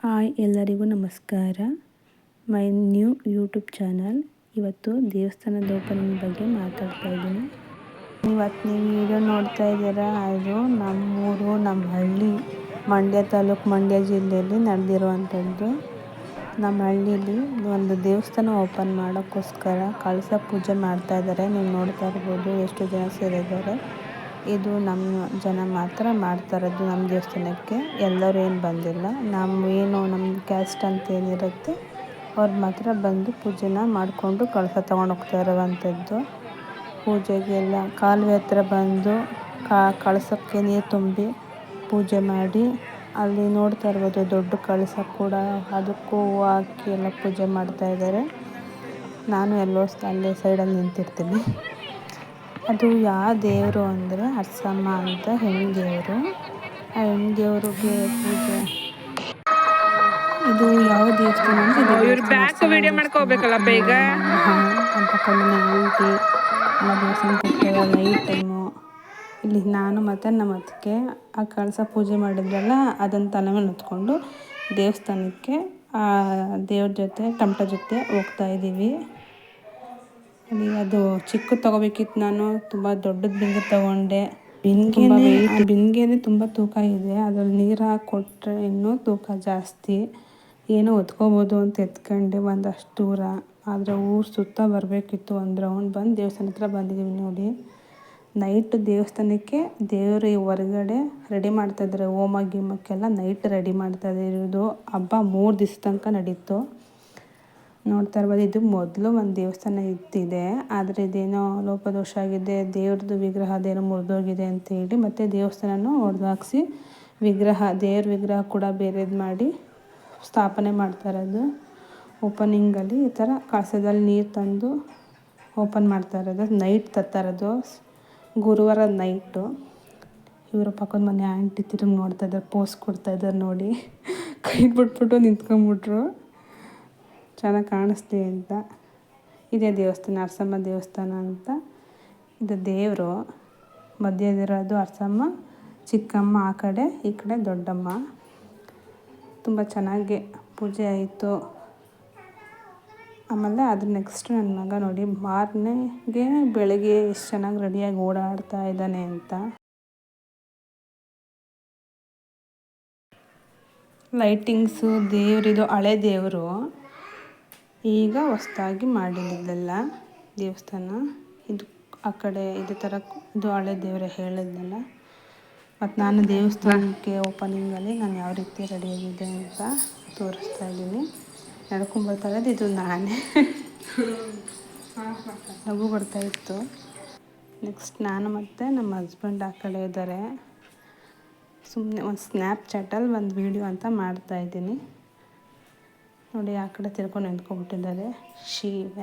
Hi ಎಲ್ಲರಿಗೂ ನಮಸ್ಕಾರ. My new YouTube channel. ಇವತ್ತು ದೇವಸ್ಥಾನದ ಓಪನಿಂಗ್ ಬಗ್ಗೆ ಮಾತಾಡ್ತಾ ಇದ್ದೀನಿ. ಇವತ್ತು ನೀವು ವಿಡಿಯೋ ನೋಡ್ತಾ ಇದ್ದೀರಾ, ಅದು ನಮ್ಮೂರು, ನಮ್ಮ ಹಳ್ಳಿ, ಮಂಡ್ಯ ತಾಲೂಕು, ಮಂಡ್ಯ ಜಿಲ್ಲೆಯಲ್ಲಿ ನಡೆದಿರುವಂಥದ್ದು. ನಮ್ಮ ಹಳ್ಳಿಯಲ್ಲಿ ಒಂದು ದೇವಸ್ಥಾನ ಓಪನ್ ಮಾಡೋಕ್ಕೋಸ್ಕರ ಕಳಸ ಪೂಜೆ ಮಾಡ್ತಾ ಇದ್ದಾರೆ. ನೀವು ನೋಡ್ತಾ ಇರ್ಬೋದು ಎಷ್ಟು ಜನ ಸೇರಿದ್ದಾರೆ. ಇದು ನಮ್ಮ ಜನ ಮಾತ್ರ ಮಾಡ್ತಾ ಇರೋದು. ನಮ್ಮ ದೇವಸ್ಥಾನಕ್ಕೆ ಎಲ್ಲರೂ ಏನು ಬಂದಿಲ್ಲ. ನಮ್ಮ ಕ್ಯಾಸ್ಟ್ ಅಂತ ಏನಿರುತ್ತೆ ಅವ್ರು ಮಾತ್ರ ಬಂದು ಪೂಜೆನ ಮಾಡಿಕೊಂಡು ಕಳಸ ತೊಗೊಂಡು ಹೋಗ್ತಾ ಇರುವಂಥದ್ದು. ಪೂಜೆಗೆಲ್ಲ ಕಾಲುವೆ ಹತ್ರ ಬಂದು ಕಳಸಕ್ಕೆ ನೀರು ತುಂಬಿ ಪೂಜೆ ಮಾಡಿ, ಅಲ್ಲಿ ನೋಡ್ತಾ ಇರ್ಬೋದು ದೊಡ್ಡ ಕಳಸ ಕೂಡ, ಅದಕ್ಕೂ ಹೂವು ಹಾಕಿ ಎಲ್ಲ ಪೂಜೆ ಮಾಡ್ತಾ ಇದ್ದಾರೆ. ನಾನು ಎಲ್ಲೋ ಅಲ್ಲೇ ಸೈಡಲ್ಲಿ ನಿಂತಿರ್ತೀನಿ. ಅದು ಯಾವ ದೇವರು ಅಂದರೆ ಅರಸಮ್ಮ ಅಂತ ಹೆಣ್ಣು ದೇವರು. ಆ ಹೆಣ್ಣು ದೇವ್ರಿಗೆ ಪೂಜೆ. ಇದು ಯಾವ ದೇವಸ್ಥಾನ ಅಂದರೆ ಇದು ಅಂತ ಕಣ್ಣಿನ ಆಂಟಿ ಎಲ್ಲ ದೇವಸ್ಥಾನಕ್ಕೆ ಹೋಗ್ತಾರೆ ನೈಟ್ ಟೈಮು. ಇಲ್ಲಿ ನಾನು ಮತ್ತು ನಮ್ಮ ಅತ್ತಿಗೆ ಆ ಕಳಸ ಪೂಜೆ ಮಾಡಿದ್ರಲ್ಲ ಅದನ್ನು ತಲೆ ಮೇಲೆ ಹೊತ್ಕೊಂಡು ದೇವಸ್ಥಾನಕ್ಕೆ ದೇವ್ರ ಜೊತೆ ತಮಟ ಜೊತೆ ಹೋಗ್ತಾ ಇದ್ದೀವಿ. ಅದು ಚಿಕ್ಕದು ತೊಗೋಬೇಕಿತ್ತು, ನಾನು ತುಂಬ ದೊಡ್ಡದು ಬಿಂದಿಗೆ ತೊಗೊಂಡೆ. ಬಿಂದಿಗೆನೇ ತುಂಬ ತೂಕ ಇದೆ. ಅದ್ರಲ್ಲಿ ನೀರು ಹಾಕಿ ಕೊಟ್ಟರೆ ಇನ್ನೂ ತೂಕ ಜಾಸ್ತಿ. ಏನೋ ಹೊತ್ಕೋಬೋದು ಅಂತ ಎತ್ಕೊಂಡೆ ಒಂದಷ್ಟು ದೂರ. ಆದರೆ ಊರು ಸುತ್ತ ಬರಬೇಕಿತ್ತು. ಒಂದು ರೌಂಡ್ ಬಂದು ದೇವಸ್ಥಾನ ಹತ್ರ ಬಂದಿದ್ದೀವಿ ನೋಡಿ. ನೈಟ್ ದೇವಸ್ಥಾನಕ್ಕೆ ದೇವರು ಹೊರಗಡೆ ರೆಡಿ ಮಾಡ್ತಾಯಿದ್ದಾರೆ. ಹೋಮ ಗೀಮಕ್ಕೆಲ್ಲ ನೈಟ್ ರೆಡಿ ಮಾಡ್ತಾಯಿರೋದು. ಹಬ್ಬ 3 ದಿವಸ ತನಕ ನಡೀತು. ನೋಡ್ತಾ ಇರ್ಬೋದು, ಇದು ಮೊದಲು ಒಂದು ದೇವಸ್ಥಾನ ಇತ್ತಿದೆ, ಆದರೆ ಇದೇನೋ ಲೋಪದೋಷ ಆಗಿದೆ. ದೇವ್ರದ್ದು ವಿಗ್ರಹ ಅದೇನೋ ಮುರಿದೋಗಿದೆ ಅಂತೇಳಿ ಮತ್ತು ದೇವಸ್ಥಾನನೂ ಹೊಡೆದಾಕ್ಸಿ ದೇವ್ರ ವಿಗ್ರಹ ಕೂಡ ಬೇರೆದು ಮಾಡಿ ಸ್ಥಾಪನೆ ಮಾಡ್ತಾ ಇರೋದು. ಓಪನಿಂಗಲ್ಲಿ ಈ ಥರ ಕಳಸದಲ್ಲಿ ನೀರು ತಂದು ಓಪನ್ ಮಾಡ್ತಾ ಇರೋದು. ನೈಟ್ ತರ್ತಾ ಇರೋದು, ಗುರುವಾರ ನೈಟು. ಇವರು ಪಕ್ಕದ ಮನೆ ಆಂಟಿ ತಿರುಗಿ ನೋಡ್ತಾ ಇದ್ದಾರೆ, ಪೋಸ್ ಕೊಡ್ತಾ ಇದ್ದಾರೆ ನೋಡಿ. ಕೈ ಬಿಟ್ಬಿಟ್ಟು ನಿಂತ್ಕೊಂಡ್ಬಿಟ್ರು ಚೆನ್ನಾಗಿ ಕಾಣಿಸ್ಲಿ ಅಂತ. ಇದೇ ದೇವಸ್ಥಾನ ಅರಸಮ್ಮ ದೇವಸ್ಥಾನ ಅಂತ. ಇದು ದೇವರು ಮಧ್ಯದಿರೋದು ಅರಸಮ್ಮ, ಚಿಕ್ಕಮ್ಮ ಆ ಕಡೆ, ಈ ಕಡೆ ದೊಡ್ಡಮ್ಮ. ತುಂಬ ಚೆನ್ನಾಗಿ ಪೂಜೆ ಆಯಿತು. ಆಮೇಲೆ ಅದ್ರ ನೆಕ್ಸ್ಟ್ ನನ್ನ ಮಗ ನೋಡಿ ಮಾರನೆಗೆ ಬೆಳಗ್ಗೆ ಎಷ್ಟು ಚೆನ್ನಾಗಿ ರೆಡಿಯಾಗಿ ಓಡಾಡ್ತಾ ಇದ್ದಾನೆ ಅಂತ. ಲೈಟಿಂಗ್ಸು, ದೇವರಿದು ಹಳೆ ದೇವರು, ಈಗ ಹೊಸದಾಗಿ ಮಾಡಿದ್ದೆಲ್ಲ ದೇವಸ್ಥಾನ. ಇದು ಆ ಕಡೆ ಇದೇ ಥರ ಇದು ಹಳೆ ದೇವರೇ ಹೇಳಿದ್ನಲ್ಲ. ಮತ್ತು ನಾನು ದೇವಸ್ಥಾನಕ್ಕೆ ಓಪನಿಂಗಲ್ಲಿ ನಾನು ಯಾವ ರೀತಿ ರೆಡಿಯಾಗಿದೆ ಅಂತ ತೋರಿಸ್ತಾ ಇದ್ದೀನಿ. ನಡ್ಕೊಂಬರ್ತಾ ಇರೋದು ಇದು ನಾನೇ. ನಗು ಬರ್ತಾಯಿತ್ತು. ನೆಕ್ಸ್ಟ್ ನಾನು ಮತ್ತು ನಮ್ಮ ಹಸ್ಬೆಂಡ್ ಆ ಕಡೆ ಇದ್ದಾರೆ. ಸುಮ್ಮನೆ ಒಂದು ಸ್ನ್ಯಾಪ್ಚಾಟಲ್ಲಿ ಒಂದು ವೀಡಿಯೋ ಅಂತ ಮಾಡ್ತಾಯಿದ್ದೀನಿ ನೋಡಿ. ಆ ಕಡೆ ತಿರ್ಕೊಂಡು ನಿಂತ್ಕೊಂಡ್ಬಿಟ್ಟಿದ್ದಾರೆ. ಶಿವ